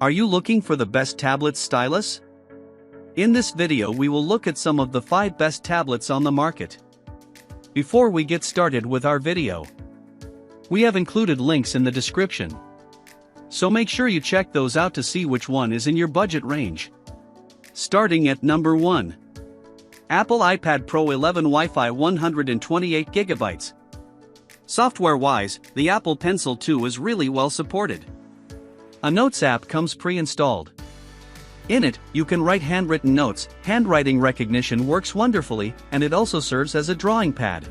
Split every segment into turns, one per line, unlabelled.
Are you looking for the best tablets stylus? In this video we will look at some of the 5 best tablets on the market. Before we get started with our video, we have included links in the description, so make sure you check those out to see which one is in your budget range. Starting at number 1. Apple iPad Pro 11 Wi-Fi 128GB. Software-wise, the Apple Pencil 2 is really well supported. A Notes app comes pre-installed. In it, you can write handwritten notes, handwriting recognition works wonderfully, and it also serves as a drawing pad.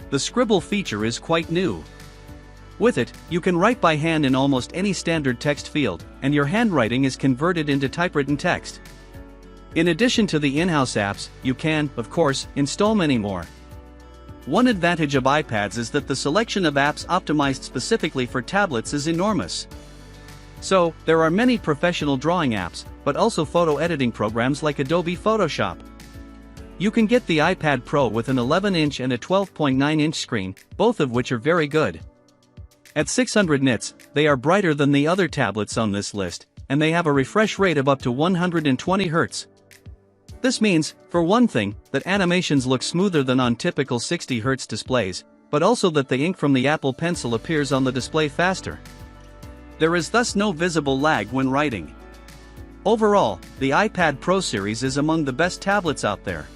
The scribble feature is quite new. With it, you can write by hand in almost any standard text field, and your handwriting is converted into typewritten text. In addition to the in-house apps, you can, of course, install many more. One advantage of iPads is that the selection of apps optimized specifically for tablets is enormous. So, there are many professional drawing apps, but also photo editing programs like Adobe Photoshop. You can get the iPad Pro with an 11-inch and a 12.9-inch screen, both of which are very good. At 600 nits, they are brighter than the other tablets on this list, and they have a refresh rate of up to 120 Hz. This means, for one thing, that animations look smoother than on typical 60 Hz displays, but also that the ink from the Apple Pencil appears on the display faster. There is thus no visible lag when writing. Overall, the iPad Pro series is among the best tablets out there.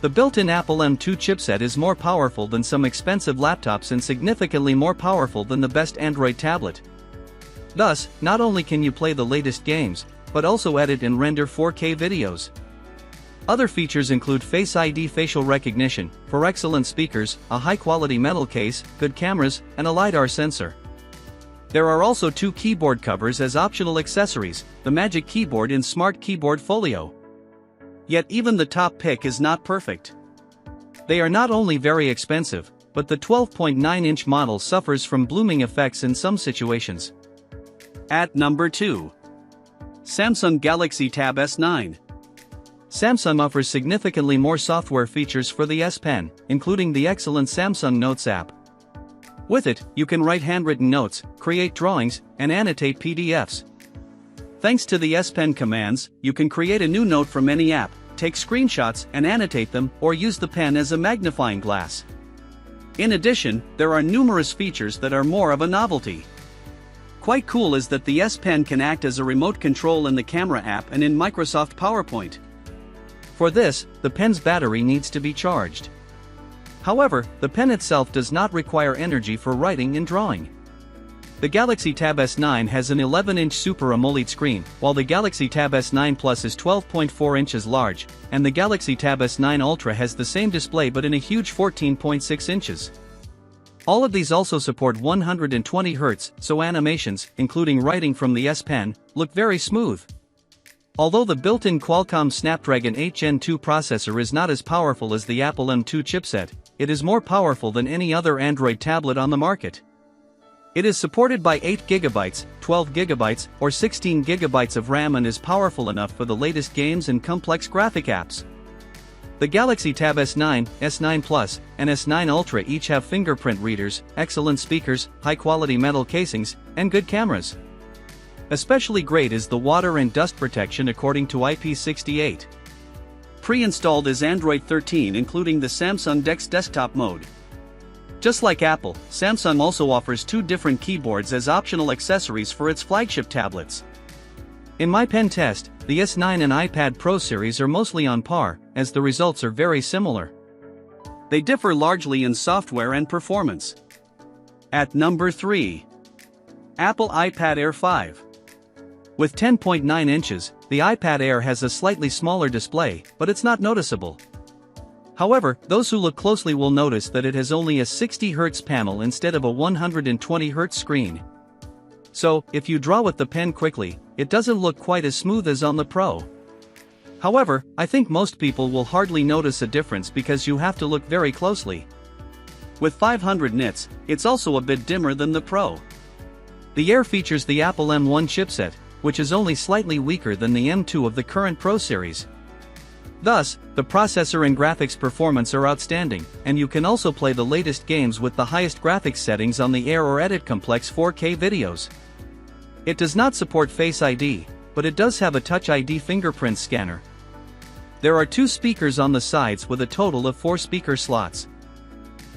The built-in Apple M2 chipset is more powerful than some expensive laptops and significantly more powerful than the best Android tablet. Thus, not only can you play the latest games, but also edit and render 4K videos. Other features include Face ID facial recognition, for excellent speakers, a high-quality metal case, good cameras, and a LiDAR sensor. There are also 2 keyboard covers as optional accessories, the Magic Keyboard in Smart Keyboard Folio. Yet even the top pick is not perfect. They are not only very expensive, but the 12.9-inch model suffers from blooming effects in some situations. At number 2. Samsung Galaxy Tab S9. Samsung offers significantly more software features for the S Pen, including the excellent Samsung Notes app. With it, you can write handwritten notes, create drawings, and annotate PDFs. Thanks to the S Pen commands, you can create a new note from any app, take screenshots and annotate them, or use the pen as a magnifying glass. In addition, there are numerous features that are more of a novelty. Quite cool is that the S Pen can act as a remote control in the Camera app and in Microsoft PowerPoint. For this, the pen's battery needs to be charged. However, the pen itself does not require energy for writing and drawing. The Galaxy Tab S9 has an 11-inch Super AMOLED screen, while the Galaxy Tab S9 Plus is 12.4 inches large, and the Galaxy Tab S9 Ultra has the same display but in a huge 14.6 inches. All of these also support 120 Hz, so animations, including writing from the S Pen, look very smooth. Although the built-in Qualcomm Snapdragon 8 Gen 2 processor is not as powerful as the Apple M2 chipset, it is more powerful than any other Android tablet on the market. It is supported by 8GB, 12GB, or 16GB of RAM and is powerful enough for the latest games and complex graphic apps. The Galaxy Tab S9, S9 Plus, and S9 Ultra each have fingerprint readers, excellent speakers, high-quality metal casings, and good cameras. Especially great is the water and dust protection according to IP68. Pre-installed is Android 13 including the Samsung DeX desktop mode. Just like Apple, Samsung also offers 2 different keyboards as optional accessories for its flagship tablets. In my pen test, the S9 and iPad Pro series are mostly on par, as the results are very similar. They differ largely in software and performance. At number 3. Apple iPad Air 5. With 10.9 inches, the iPad Air has a slightly smaller display, but it's not noticeable. However, those who look closely will notice that it has only a 60 Hz panel instead of a 120 Hz screen. So, if you draw with the pen quickly, it doesn't look quite as smooth as on the Pro. However, I think most people will hardly notice a difference because you have to look very closely. With 500 nits, it's also a bit dimmer than the Pro. The Air features the Apple M1 chipset, which is only slightly weaker than the M2 of the current Pro series. Thus, the processor and graphics performance are outstanding, and you can also play the latest games with the highest graphics settings on the Air or edit complex 4K videos. It does not support Face ID, but it does have a Touch ID fingerprint scanner. There are 2 speakers on the sides with a total of 4 speaker slots.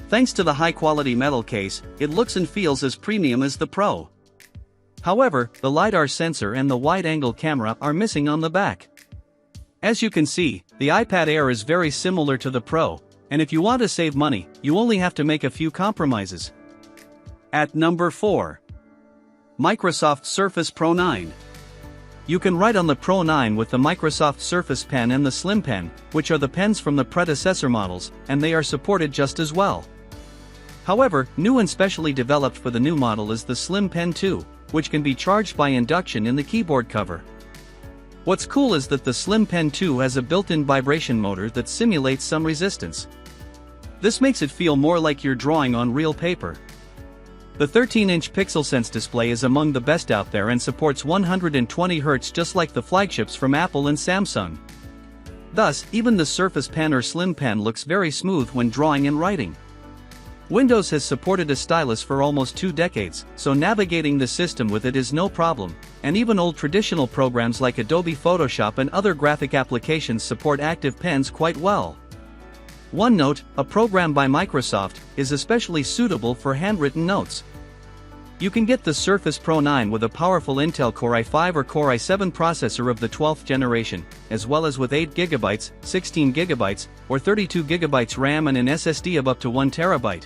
Thanks to the high-quality metal case, it looks and feels as premium as the Pro. However, the LiDAR sensor and the wide-angle camera are missing on the back. As you can see, the iPad Air is very similar to the Pro, and if you want to save money, you only have to make a few compromises. At number 4. Microsoft Surface Pro 9. You can write on the Pro 9 with the Microsoft Surface Pen and the Slim Pen, which are the pens from the predecessor models, and they are supported just as well. However, new and specially developed for the new model is the Slim Pen 2, which can be charged by induction in the keyboard cover. What's cool is that the Slim Pen 2 has a built-in vibration motor that simulates some resistance. This makes it feel more like you're drawing on real paper. The 13-inch PixelSense display is among the best out there and supports 120 Hz just like the flagships from Apple and Samsung. Thus, even the Surface Pen or Slim Pen looks very smooth when drawing and writing. Windows has supported a stylus for almost 2 decades, so navigating the system with it is no problem, and even old traditional programs like Adobe Photoshop and other graphic applications support active pens quite well. OneNote, a program by Microsoft, is especially suitable for handwritten notes. You can get the Surface Pro 9 with a powerful Intel Core i5 or Core i7 processor of the 12th generation, as well as with 8GB, 16GB, or 32GB RAM and an SSD of up to 1TB.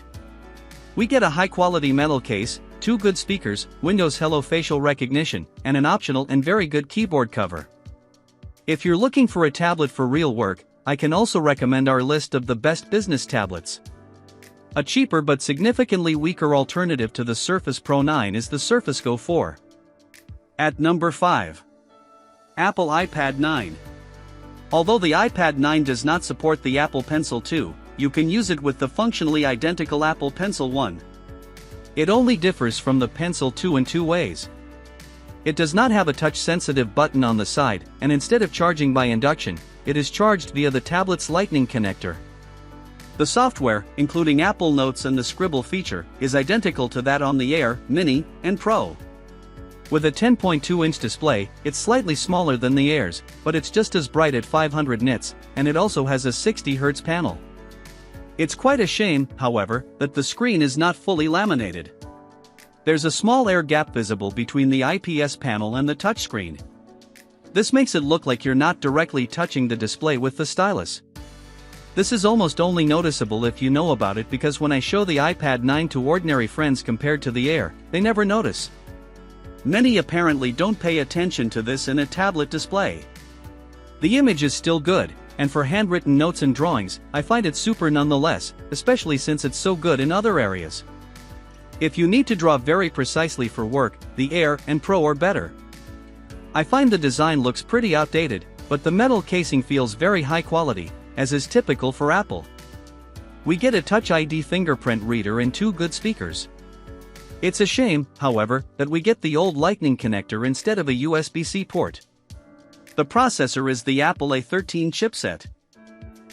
We get a high-quality metal case, 2 good speakers, Windows Hello facial recognition, and an optional and very good keyboard cover. If you're looking for a tablet for real work, I can also recommend our list of the best business tablets. A cheaper but significantly weaker alternative to the Surface Pro 9 is the Surface Go 4. At number 5. Apple iPad 9. Although the iPad 9 does not support the Apple Pencil 2, you can use it with the functionally identical Apple Pencil 1. It only differs from the Pencil 2 in 2 ways. It does not have a touch-sensitive button on the side, and instead of charging by induction, it is charged via the tablet's Lightning connector. The software, including Apple Notes and the Scribble feature, is identical to that on the Air, Mini, and Pro. With a 10.2-inch display, it's slightly smaller than the Air's, but it's just as bright at 500 nits, and it also has a 60 Hz panel. It's quite a shame, however, that the screen is not fully laminated. There's a small air gap visible between the IPS panel and the touchscreen. This makes it look like you're not directly touching the display with the stylus. This is almost only noticeable if you know about it, because when I show the iPad 9 to ordinary friends compared to the Air, they never notice. Many apparently don't pay attention to this in a tablet display. The image is still good, and for handwritten notes and drawings, I find it super nonetheless, especially since it's so good in other areas. If you need to draw very precisely for work, the Air and Pro are better. I find the design looks pretty outdated, but the metal casing feels very high quality, as is typical for Apple. We get a Touch ID fingerprint reader and 2 good speakers. It's a shame, however, that we get the old Lightning connector instead of a USB-C port. The processor is the Apple A13 chipset.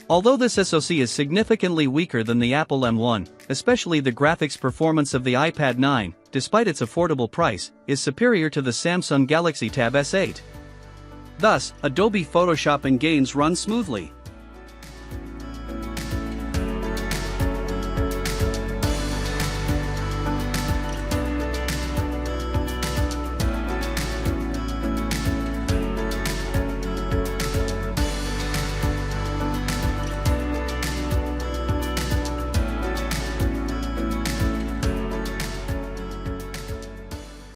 Although this SoC is significantly weaker than the Apple M1, especially the graphics performance of the iPad 9, despite its affordable price, is superior to the Samsung Galaxy Tab S8. Thus, Adobe Photoshop and games run smoothly.